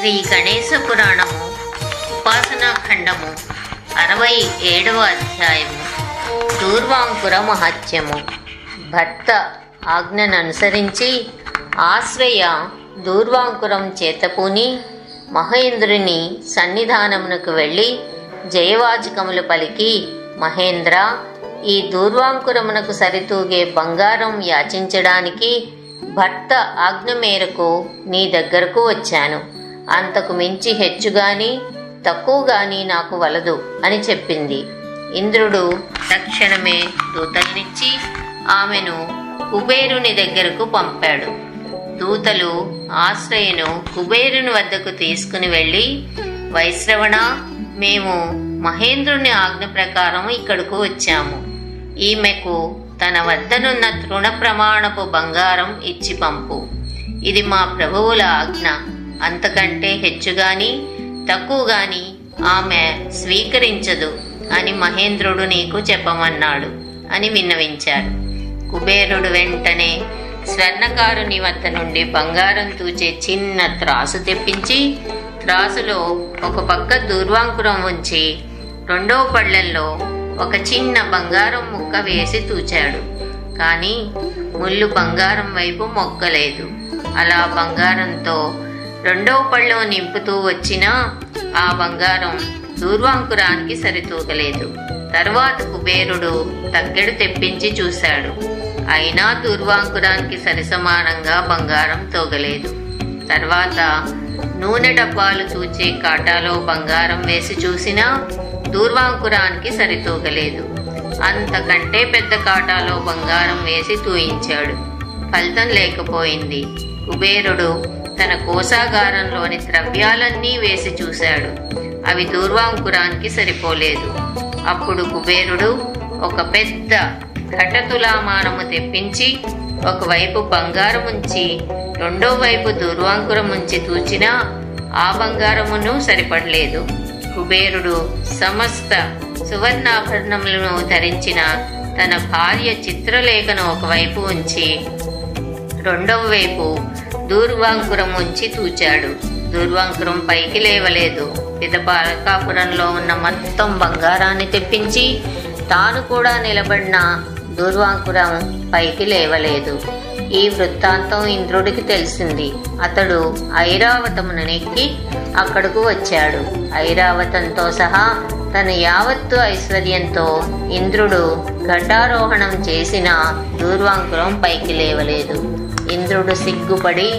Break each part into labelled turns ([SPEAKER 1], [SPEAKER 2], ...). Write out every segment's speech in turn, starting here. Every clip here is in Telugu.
[SPEAKER 1] శ్రీ గణేశ పురాణము ఉపాసనా ఖండము 67వ అధ్యాయము. దూర్వాంకుర మహత్యము. భర్త ఆజ్ఞను అనుసరించి ఆశ్రయ దూర్వాంకురం చేతపూని మహేంద్రుని సన్నిధానమునకు వెళ్ళి జయవాచకములు పలికి, మహేంద్ర, ఈ దూర్వాంకురమునకు సరితూగే బంగారం యాచించడానికి భర్త ఆజ్ఞ మేరకు నీ దగ్గరకు వచ్చాను. అంతకు మించి హెచ్చుగాని తక్కువగాని నాకు వలదు అని చెప్పింది. ఇంద్రుడు తక్షణమే దూతల్నిచ్చి ఆమెను కుబేరుని దగ్గరకు పంపాడు. దూతలు ఆశ్రయను కుబేరుని వద్దకు తీసుకుని వెళ్ళి, వైశ్రవణ, మేము మహేంద్రుని ఆజ్ఞ ప్రకారం ఇక్కడకు వచ్చాము. ఈమెకు తన వద్దనున్న తృణ ప్రమాణపు బంగారం ఇచ్చి పంపు. ఇది మా ప్రభువుల ఆజ్ఞ. అంతకంటే హెచ్చుగాని తక్కువగాని ఆమె స్వీకరించదు అని మహేంద్రుడు నీకు చెప్పమన్నాడు అని విన్నవించాడు. కుబేరుడు వెంటనే స్వర్ణకారుని వద్ద నుండి బంగారం తూచే చిన్న త్రాసు తెప్పించి, త్రాసులో ఒక పక్క దూర్వాంకురం ఉంచి రెండో పళ్ళెంలో ఒక చిన్న బంగారం ముక్క వేసి తూచాడు. కానీ ముళ్ళు బంగారం వైపు మొక్కలేదు. అలా బంగారంతో రెండో పళ్ళెం నింపుతూ వచ్చినా ఆ బంగారం దూర్వాంకురానికి సరితూగలేదు. తరువాత కుబేరుడు తక్కెడు తెప్పించి చూశాడు. అయినా దూర్వాంకురానికి సరిసమానంగా బంగారం తోగలేదు. తర్వాత నూనె డబ్బాలు తూచే కాటాలో బంగారం వేసి చూసినా దూర్వాంకురానికి సరితూగలేదు. అంతకంటే పెద్ద కాటాలో బంగారం వేసి తూయించాడు. ఫలితం లేకపోయింది. కుబేరుడు తన కోశాగారంలోని ద్రవ్యాలన్నీ వేసి చూశాడు. అవి దూర్వాంకురానికి సరిపోలేదు. అప్పుడు కుబేరుడు ఒక పెద్ద ఘటతులామానము తెప్పించి ఒకవైపు బంగారం ఉంచి రెండో వైపు దూర్వాంకురం ఉంచి తూచినా ఆ బంగారమును సరిపడలేదు. కుబేరుడు సమస్త సువర్ణాభరణములను ధరించిన తన భార్య చిత్రలేఖను ఒకవైపు ఉంచి రెండవ వైపు దూర్వాంకురం ఉంచి తూచాడు. దూర్వాంకురం పైకి లేవలేదు. పిదపాలకాపురంలో ఉన్న మొత్తం బంగారాన్ని తెప్పించి తాను కూడా నిలబడిన దూర్వాంకురం పైకి లేవలేదు. ఈ వృత్తాంతం ఇంద్రుడికి తెలిసింది. అతడు ఐరావతమును నెక్కి అక్కడకు వచ్చాడు. ఐరావతంతో సహా తన యావత్తు ఐశ్వర్యంతో ఇంద్రుడు ఘటారోహణం చేసిన దూర్వాంకురం పైకి లేవలేదు. ఇంద్రుడు సిగ్గుపడి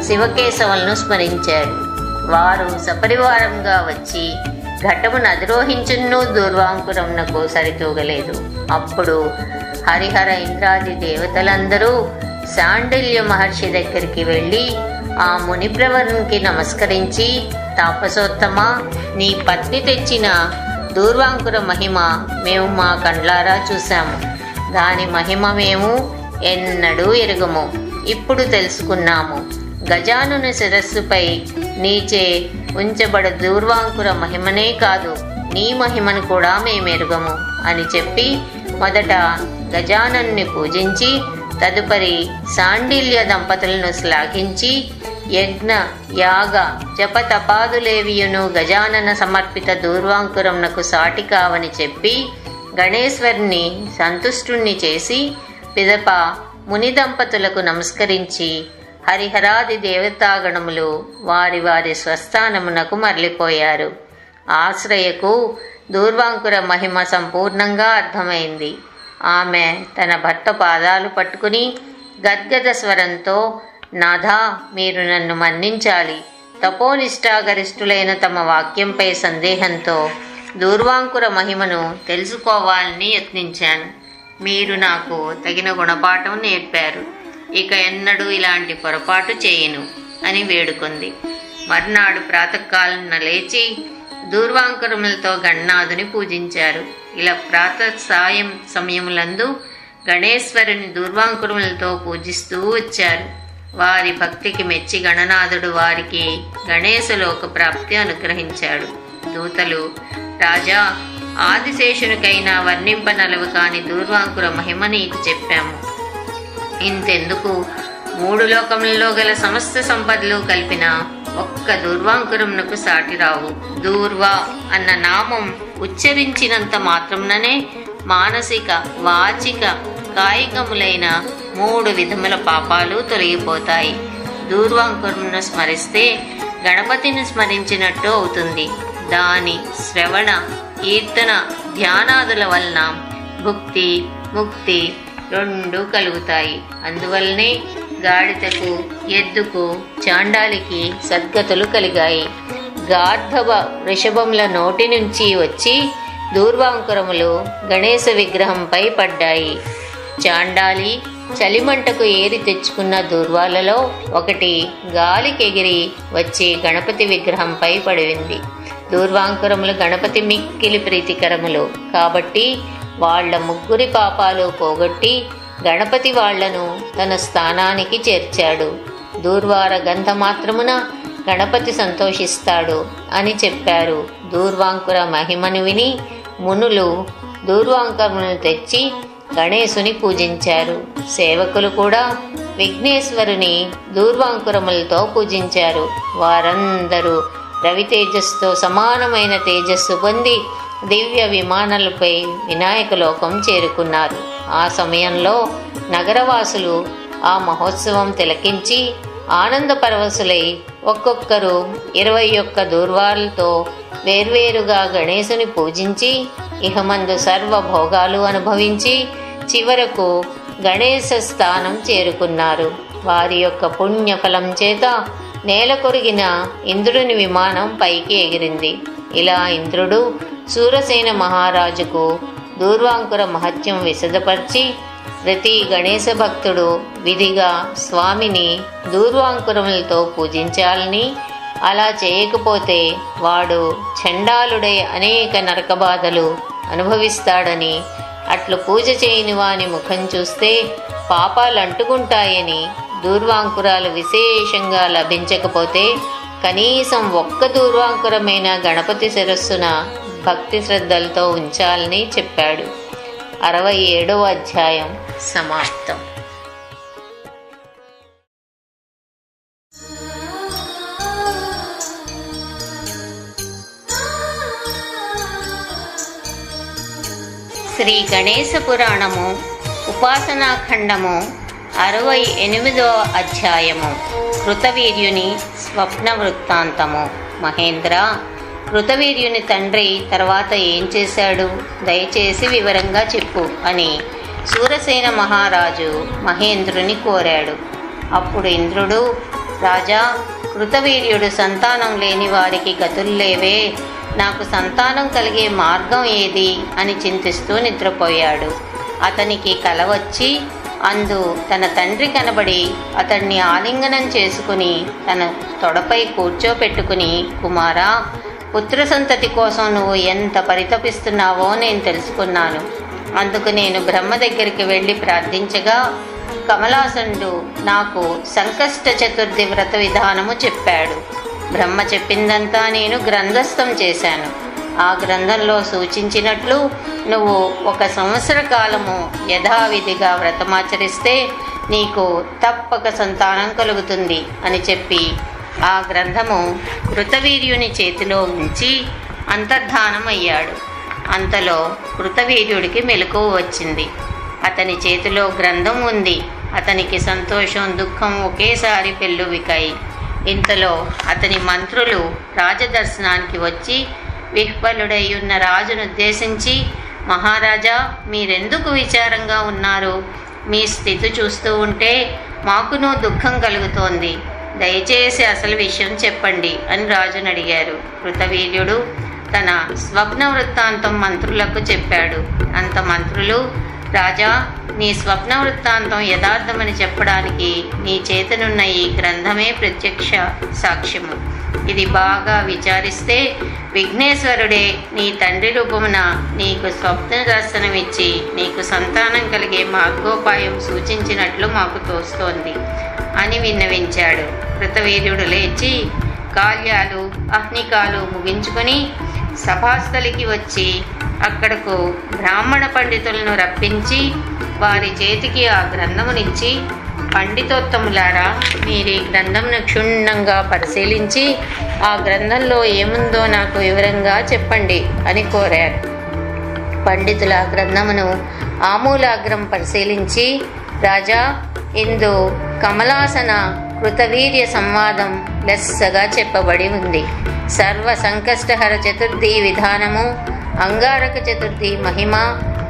[SPEAKER 1] శివకేశవులను స్మరించాడు. వారు సపరివారంగా వచ్చి ఘటమును అధిరోహించున్నూ దూర్వాంకురమునకు సరితూగలేదు. అప్పుడు హరిహర ఇంద్రాది దేవతలందరూ శాండిల్య మహర్షి దగ్గరికి వెళ్ళి ఆ మునిప్రవరునికి నమస్కరించి, తాపసోత్తమ, నీ పత్ని తెచ్చిన దూర్వాంకుర మహిమ మేము మా కండ్లారా చూశాము. దాని మహిమ మేము ఎన్నడూ ఎరుగము. ఇప్పుడు తెలుసుకున్నాము. గజానుని శిరస్సుపై నీచే ఉంచబడ దూర్వాంకుర మహిమనే కాదు, నీ మహిమను కూడా మేమెరుగము అని చెప్పి మొదట గజానన్ని పూజించి తదుపరి శాండిల్య దంపతులను శ్లాఘించి యజ్ఞ యాగ జప తపాదులేవియును గజానన సమర్పిత దూర్వాంకురమునకు సాటి కావని చెప్పి గణేశ్వరుని సంతుష్టుణ్ణి చేసి పిదప ముని దంపతులకు నమస్కరించి హరిహరాది దేవతాగణములు వారి వారి స్వస్థానమునకు మరలిపోయారు. ఆశ్రయకు దూర్వాంకుర మహిమ సంపూర్ణంగా అర్థమైంది. ఆమె తన భర్త పాదాలు పట్టుకుని గద్గద స్వరంతో, నాథా, మీరు నన్ను మన్నించాలి. తపోనిష్టాగరిష్ఠులైన తమ వాక్యంపై సందేహంతో దూర్వాంకుర మహిమను తెలుసుకోవాలని యత్నించాను. మీరు నాకు తగిన గుణపాఠం నేర్పారు. ఇక ఎన్నడూ ఇలాంటి పొరపాటు చేయను అని వేడుకుంది. మర్నాడు ప్రాతకాలన లేచి దూర్వాంకురములతో గణనాథుని పూజించారు. ఇలా సాయం సమయములందు గణేశ్వరుని దూర్వాంకురములతో పూజిస్తూ వచ్చారు. వారి భక్తికి మెచ్చి గణనాథుడు వారికి గణేశలోక ప్రాప్తి అనుగ్రహించాడు. దూతలు, రాజా, ఆదిశేషునికైనా వర్ణింపనలవు కాని దూర్వాంకుర మహిమ నీకు చెప్పాము. ఇంతెందుకు, మూడు లోకములలో గల సమస్త సంపదలు కలిపిన ఒక్క దూర్వాంకురమునకు సాటిరావు. దూర్వ అన్న నామం ఉచ్చరించినంత మాత్రముననే మానసిక, వాచిక, కాయికములైన 3 విధముల పాపాలు తొలగిపోతాయి. దూర్వాంకురమును స్మరిస్తే గణపతిని స్మరించినట్టు అవుతుంది. దాని శ్రవణ, కీర్తన, ధ్యానాదుల వలన భుక్తి, ముక్తి 2 కలుగుతాయి. అందువల్లనే గాడిదకు, ఎద్దుకు, చాండాలికి సద్గతులు కలిగాయి. గార్ధవ వృషభముల నోటి నుంచి వచ్చి దూర్వాంకురములు గణేశ విగ్రహంపై పడ్డాయి. చాండాలి చలిమంటకు ఏరి తెచ్చుకున్న దూర్వాలలో ఒకటి గాలికెగిరి వచ్చి గణపతి విగ్రహంపై పడింది. దూర్వాంకురములు గణపతి మిక్కిలి ప్రీతికరములు కాబట్టి వాళ్ల ముగ్గురి పాపాలు పోగొట్టి గణపతి వాళ్లను తన స్థానానికి చేర్చాడు. దూర్వార గంధ మాత్రమున గణపతి సంతోషిస్తాడు అని చెప్పారు. దూర్వాంకుర మహిమను విని మునులు దూర్వాంకురములను తెచ్చి గణేశుని పూజించారు. సేవకులు కూడా విఘ్నేశ్వరుని దూర్వాంకురములతో పూజించారు. వారందరూ రవి తేజస్సుతో సమానమైన తేజస్సు పొంది దివ్య విమానాలపై వినాయక లోకం చేరుకున్నారు. ఆ సమయంలో నగరవాసులు ఆ మహోత్సవం తిలకించి ఆనంద పరవశులై ఒక్కొక్కరు 21 దూర్వాలతో వేర్వేరుగా గణేశుని పూజించి ఇహమందు సర్వ భోగాలు అనుభవించి చివరకు గణేశ స్థానం చేరుకున్నారు. వారి యొక్క పుణ్యఫలం చేత నేల కొరిగిన ఇంద్రుని విమానం పైకి ఎగిరింది. ఇలా ఇంద్రుడు శూరసేన మహారాజుకు దూర్వాంకుర మహత్యం విశదపరిచి ప్రతి గణేశ భక్తుడు విధిగా స్వామిని దూర్వాంకురములతో పూజించాలని, అలా చేయకపోతే వాడు చండాలుడై అనేక నరకబాధలు అనుభవిస్తాడని, అట్లు పూజ చేయని వాని ముఖం చూస్తే పాపాలు అంటుకుంటాయని, దూర్వాంకురాలు విశేషంగా లభించకపోతే కనీసం ఒక్క దూర్వాంకురమైన గణపతి శిరస్సున భక్తి శ్రద్ధలతో ఉంచాలని చెప్పాడు. 67వ అధ్యాయం సమాప్తం. శ్రీ గణేశ పురాణము ఉపాసనాఖండము 68వ అధ్యాయము కృతవీర్యుని స్వప్న వృత్తాంతము. మహేంద్ర, కృతవీర్యుని తండ్రి తర్వాత ఏం చేశాడు? దయచేసి వివరంగా చెప్పు అని శూరసేన మహారాజు మహేంద్రుని కోరాడు. అప్పుడు ఇంద్రుడు, రాజా, కృతవీర్యుడు సంతానం లేని వారికి గతుల్లేవే, నాకు సంతానం కలిగే మార్గం ఏది అని చింతిస్తూ నిద్రపోయాడు. అతనికి కల వచ్చి అందు తన తండ్రి కనబడి అతన్ని ఆలింగనం చేసుకుని తన తొడపై కూర్చోపెట్టుకుని, కుమారా, పుత్ర సంతతి కోసం నువ్వు ఎంత పరితపిస్తున్నావో నేను తెలుసుకున్నాను. అందుకు నేను బ్రహ్మ దగ్గరికి వెళ్ళి ప్రార్థించగా కమలాసనుడు నాకు సంకష్ట చతుర్థి వ్రత విధానము చెప్పాడు. బ్రహ్మ చెప్పిందంతా నేను గ్రంథస్థం చేశాను. ఆ గ్రంథంలో సూచించినట్లు నువ్వు 1 సంవత్సర కాలము యథావిధిగా వ్రతమాచరిస్తే నీకు తప్పక సంతానం కలుగుతుంది అని చెప్పి ఆ గ్రంథము కృతవీర్యుని చేతిలో ఉంచి అంతర్ధానమయ్యాడు. అంతలో కృతవీర్యుడికి మెలకువ వచ్చింది. అతని చేతిలో గ్రంథం ఉంది. అతనికి సంతోషం, దుఃఖం ఒకేసారి పెళ్ళువికాయి. ఇంతలో అతని మంత్రులు రాజదర్శనానికి వచ్చి విహ్వలుడై ఉన్న రాజును ఉద్దేశించి, మహారాజా, మీరెందుకు విచారంగా ఉన్నారు? మీ స్థితి చూస్తూ ఉంటే మాకును దుఃఖం కలుగుతోంది. దయచేసి అసలు విషయం చెప్పండి అని రాజును అడిగారు. కృతవీర్యుడు తన స్వప్న వృత్తాంతం మంత్రులకు చెప్పాడు. అంత మంత్రులు, రాజా, నీ స్వప్న వృత్తాంతం యథార్థమని చెప్పడానికి నీ చేతనున్న ఈ గ్రంథమే ప్రత్యక్ష సాక్ష్యము. ఇది బాగా విచారిస్తే విఘ్నేశ్వరుడే నీ తండ్రి రూపమున నీకు స్వప్న దర్శనమిచ్చి నీకు సంతానం కలిగే మార్గోపాయం సూచించినట్లు మాకు తోస్తోంది అని విన్నవించాడు. కృతవీర్యుడు లేచి కాల్యాలు, అహ్నికాలు ముగించుకొని సభాస్థలికి వచ్చి అక్కడకు బ్రాహ్మణ పండితులను రప్పించి వారి చేతికి ఆ గ్రంథమునిచ్చి, పండితోత్తములారా, మీరు ఈ గ్రంథంను క్షుణ్ణంగా పరిశీలించి ఆ గ్రంథంలో ఏముందో నాకు వివరంగా చెప్పండి అని కోరారు. పండితుల గ్రంథమును ఆమూలాగ్రం పరిశీలించి, రాజా, ఇందు కమలాసన కృతవీర్య సంవాదం లెస్సగా చెప్పబడి ఉంది. సర్వ సంకష్టహర చతుర్థి విధానము, అంగారక చతుర్థి మహిమ,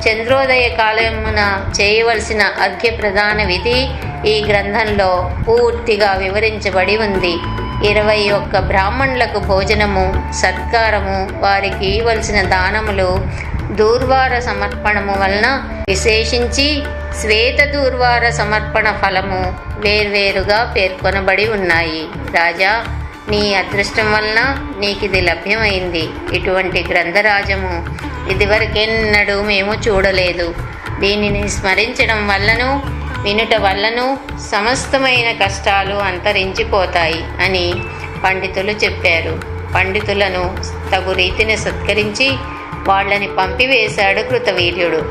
[SPEAKER 1] చంద్రోదయ కాలమున చేయవలసిన అర్ఘ్య ప్రదాన విధి ఈ గ్రంథంలో పూర్తిగా వివరించబడి ఉంది. 21 బ్రాహ్మణులకు భోజనము, సత్కారము, వారికి ఇవ్వవలసిన దానములు, దూర్వార సమర్పణము వలన విశేషించి శ్వేత దూర్వార సమర్పణ ఫలము వేర్వేరుగా పేర్కొనబడి ఉన్నాయి. రాజా, నీ అదృష్టం వలన నీకిది లభ్యమైంది. ఇటువంటి గ్రంథరాజము ఇదివరకెన్నడూ మేము చూడలేదు. దీనిని స్మరించడం వల్లను వినుట వల్లను సమస్తమైన కష్టాలు అంతరించిపోతాయి అని పండితులు చెప్పారు. పండితులను తగు రీతిని సత్కరించి వాళ్ళని పంపివేశాడు కృతవీర్యుడు.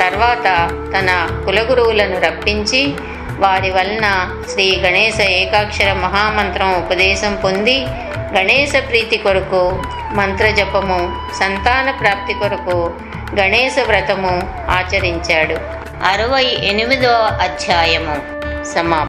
[SPEAKER 1] తర్వాత తన కులగురువులను రప్పించి వారి వలన శ్రీ గణేశ ఏకాక్షర మహామంత్రం ఉపదేశం పొంది గణేశ ప్రీతి కొరకు మంత్రజపము, సంతాన ప్రాప్తి కొరకు గణేశ వ్రతము ఆచరించాడు. 68వ అధ్యాయము సమాప్తం.